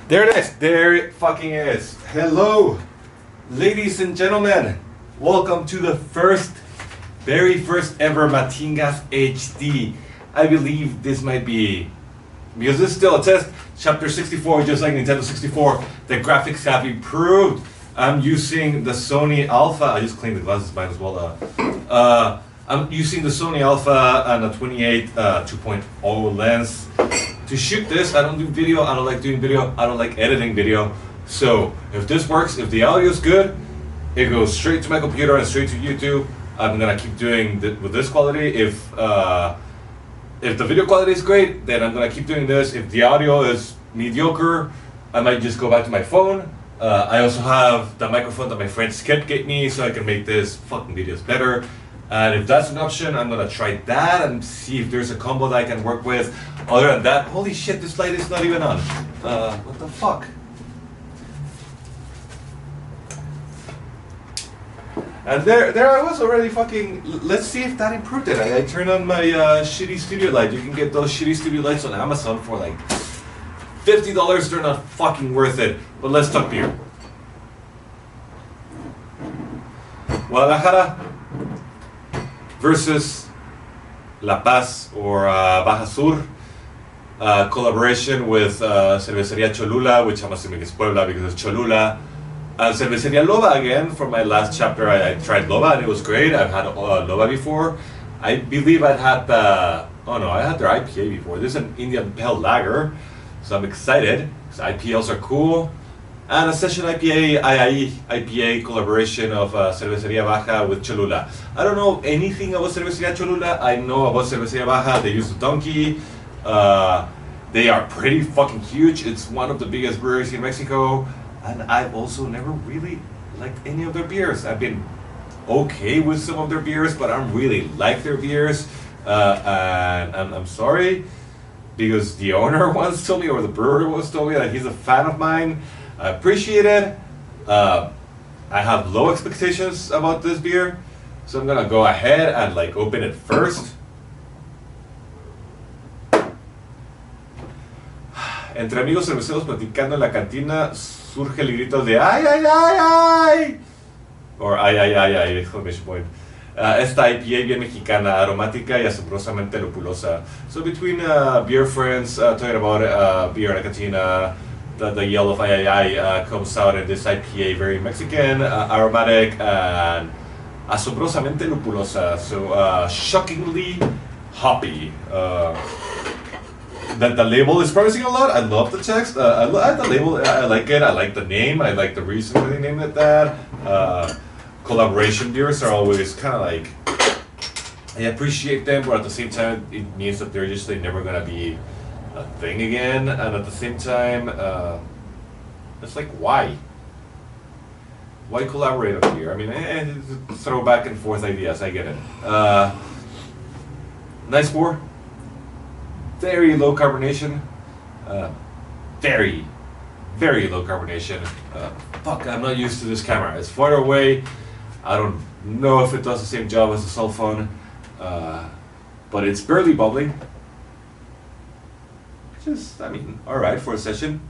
There it is. There it fucking is. Hello, ladies and gentlemen. Welcome to the very first ever Matingas HD. I believe this might be, because this is still a test, chapter 64, just like Nintendo 64. The graphics have improved. I'm using the Sony Alpha. I just cleaned the glasses, might as well. I'm using the Sony Alpha and a 28 2.0 lens to shoot this. I don't do video. I don't like doing video. I don't like editing video. So if this works, if the audio is good, it goes straight to my computer and straight to YouTube. I'm gonna keep doing with this quality. If the video quality is great, then I'm gonna keep doing this. If the audio is mediocre, I might just go back to my phone. I also have the microphone that my friend Skip gave me, so I can make this fucking videos better. And if that's an option, I'm gonna try that and see if there's a combo that I can work with. Other than that, holy shit, this light is not even on. What the fuck? And there I was already fucking. Let's see if that improved it. I turned on my shitty studio light. You can get those shitty studio lights on Amazon for like $50. They're not fucking worth it. But let's talk beer. Guadalajara versus La Paz or Baja Sur. Collaboration with Cervecería Cholula, which I'm assuming is Puebla because it's Cholula. Cervecería Loba again. For my last chapter, I tried Loba and it was great. I've had Loba before. I believe I had their IPA before. This is an Indian Pale Lager, so I'm excited because IPLs are cool. And a Session IPA, IPA collaboration of Cervecería Baja with Cholula. I don't know anything about Cervecería Cholula. I know about Cervecería Baja. They use the donkey. They are pretty fucking huge. It's one of the biggest breweries in Mexico. And I've also never really liked any of their beers. I've been okay with some of their beers, but I don't really like their beers. And I'm sorry, because the owner once told me, or the brewer once told me that he's a fan of mine. I appreciate it. I have low expectations about this beer, so I'm gonna go ahead and like open it first. Entre amigos cerveceros platicando en la cantina surge el grito de ay, ay, ay, ay. Or ay, ay, ay, ay, exclamation point. Esta IPA bien mexicana, aromática y asombrosamente lupulosa. So between beer friends talking about beer in a cantina, the yell of ay, ay, ay comes out in this IPA, very Mexican, aromatic, and asombrosamente lupulosa. So shockingly hoppy. That the label is promising a lot. I love the text. I like the label. I like it. I like the name. I like the reason why they named it that. Collaboration beers are always kind of like, I appreciate them, but at the same time, it means that they're just like never gonna be a thing again. And at the same time, it's like why? Why collaborate on beer? I mean, throw back and forth ideas. I get it. Nice pour. Very low carbonation, very, very low carbonation. Fuck, I'm not used to this camera. It's far away. I don't know if it does the same job as a cell phone, but it's barely bubbling. Which is, I mean, alright for a session.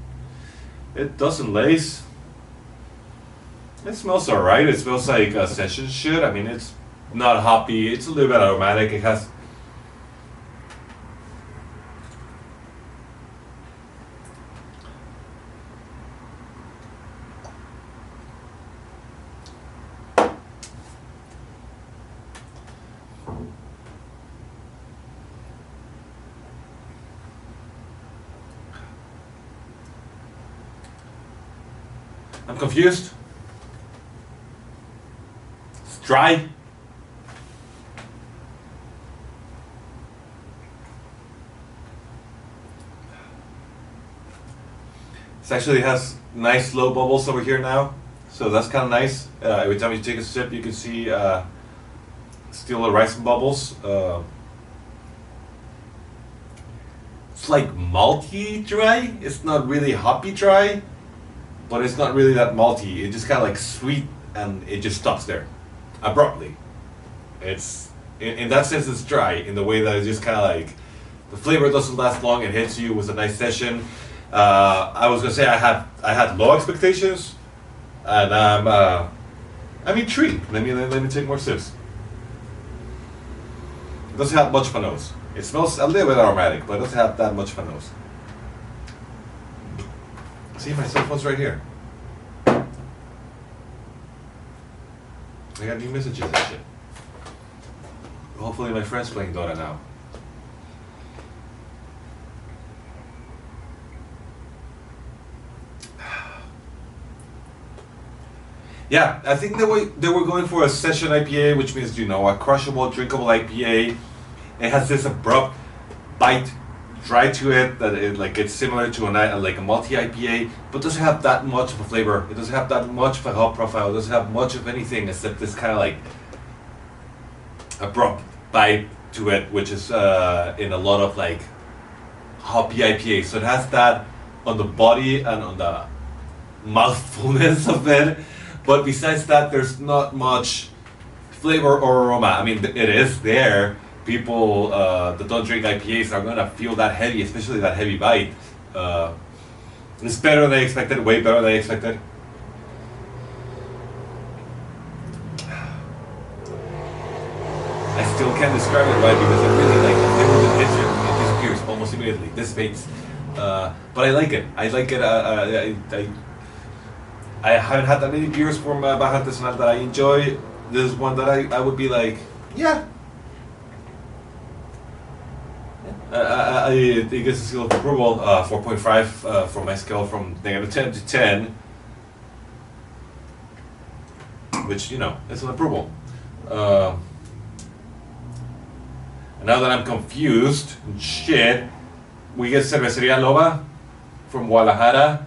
It doesn't lace. It smells alright. It smells like a session should. I mean, it's not hoppy. It's a little bit aromatic. It has. I'm confused. It's dry. It actually has nice low bubbles over here now, so that's kind of nice. Every time you take a sip, you can see still the rising bubbles. It's like malty dry. It's not really hoppy dry, but it's not really that malty. It's just kind of like sweet, and it just stops there abruptly. It's in that sense, it's dry in the way that it's just kind of like the flavor doesn't last long. It hits you with a nice session. I was gonna say I had low expectations, and I'm intrigued. Let me take more sips. It doesn't have much nose. It smells a little bit aromatic, but it doesn't have that much nose. See, my cell phone's right here. I got new messages and shit. Hopefully my friend's playing Dota now. Yeah, I think they were going for a session IPA, which means, you know, a crushable, drinkable IPA. It has this abrupt bite, dry to it, that it's similar to a multi IPA, but doesn't have that much of a flavor. It doesn't have that much of a hop profile. It doesn't have much of anything except this kind of like abrupt bite to it, which is in a lot of like hoppy IPA. So it has that on the body and on the mouthfulness of it. But besides that, there's not much flavor or aroma. I mean, it is there. People that don't drink IPAs are gonna feel that heavy, especially that heavy bite. It's better than I expected, way better than I expected. I still can't describe it right because I really like the flavor that hits you. It disappears almost immediately, dissipates. But I like it. I like it. I haven't had that many beers from Baja Artesanal that I enjoy. This is one that I would be like, yeah. It gets a seal of approval, 4.5 for my scale from -10 to 10, which, you know, it's an approval. And now that I'm confused, shit, we get Cerveceria Loba from Guadalajara.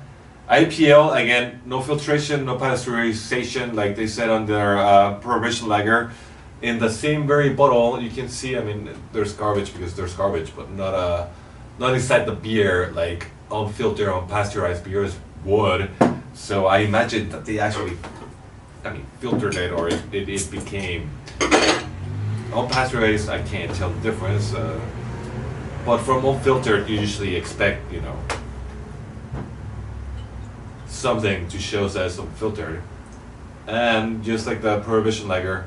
IPL, again, no filtration, no pasteurization, like they said on their Prohibition Lager. In the same very bottle, you can see, I mean, there's garbage because there's garbage, but not inside the beer, like unfiltered, unpasteurized beers would. So I imagine that they actually, I mean, filtered it, or it became unpasteurized. I can't tell the difference. But from unfiltered, you usually expect, you know, something to show that it's unfiltered. And just like the Prohibition Lager,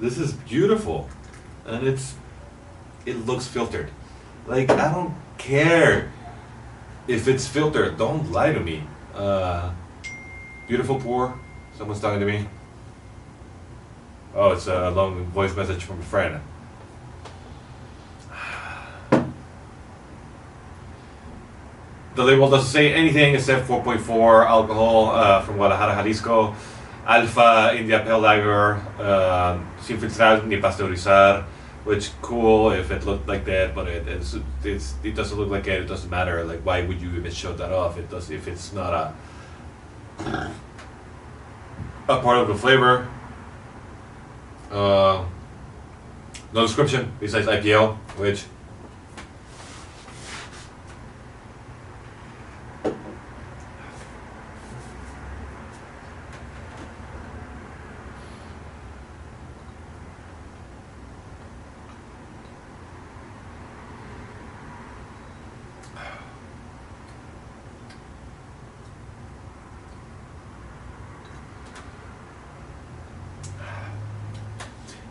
this is beautiful, and it looks filtered. Like, I don't care if it's filtered. Don't lie to me. Beautiful pour. Someone's talking to me. Oh, it's a long voice message from a friend. The label doesn't say anything except 4.4 alcohol from Guadalajara, Jalisco. Alpha India Pale Lager, sin filtrar ni pasteurizar, which cool if it looked like that, but it doesn't look like it. It doesn't matter. Like, why would you even show that off? It does if it's not a part of the flavor. No description besides IPL, which.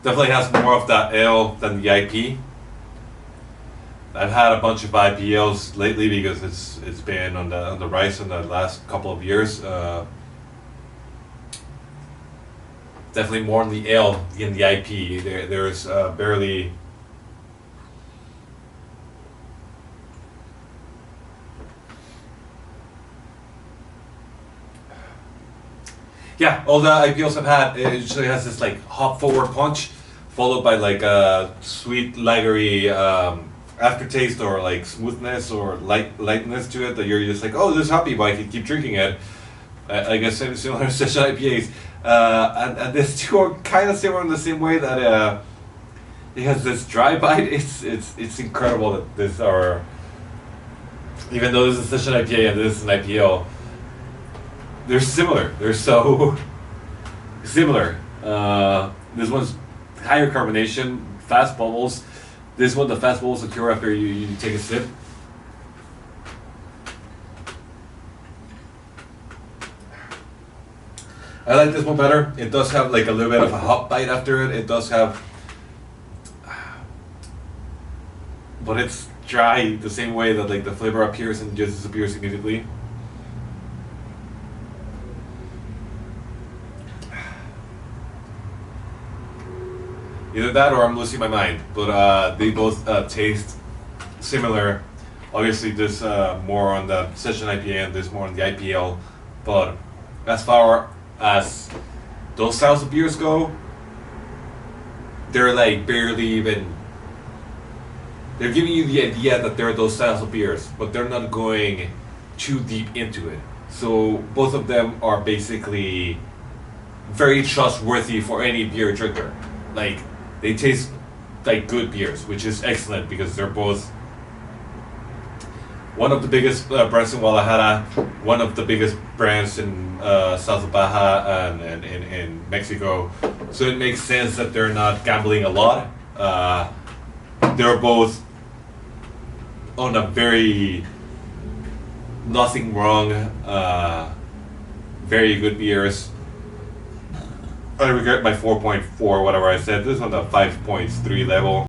Definitely has more of that ale than the IP. I've had a bunch of IPLs lately because it's been on the rise in the last couple of years. Definitely more in the ale than the IP. There's barely. Yeah, all the IPLs I've had, it usually has this like hop forward punch, followed by like a sweet lagery aftertaste, or like smoothness or lightness to it, that you're just like, oh, this is hoppy, but I can keep drinking it. I guess similar to Session IPAs. And this two are kind of similar in the same way that it has this dry bite. It's incredible that these are, even though this is a Session IPA and this is an IPL, they're similar. They're so similar. This one's higher carbonation, fast bubbles. This one, the fast bubbles occur after you take a sip. I like this one better. It does have like a little bit of a hop bite after it. It does have, but it's dry the same way that like the flavor appears and just disappears immediately. Either that or I'm losing my mind, but they both taste similar. Obviously, this more on the Session IPA and this more on the IPL, but as far as those styles of beers go, they're like barely even. They're giving you the idea that they're those styles of beers, but they're not going too deep into it. So both of them are basically very trustworthy for any beer drinker. Like, they taste like good beers, which is excellent because they're both one of the biggest brands in Guadalajara, one of the biggest brands in south of Baja and in Mexico. So it makes sense that they're not gambling a lot. They're both on a very nothing wrong, very good beers. I regret my 4.4, whatever I said. This is on the 5.3 level.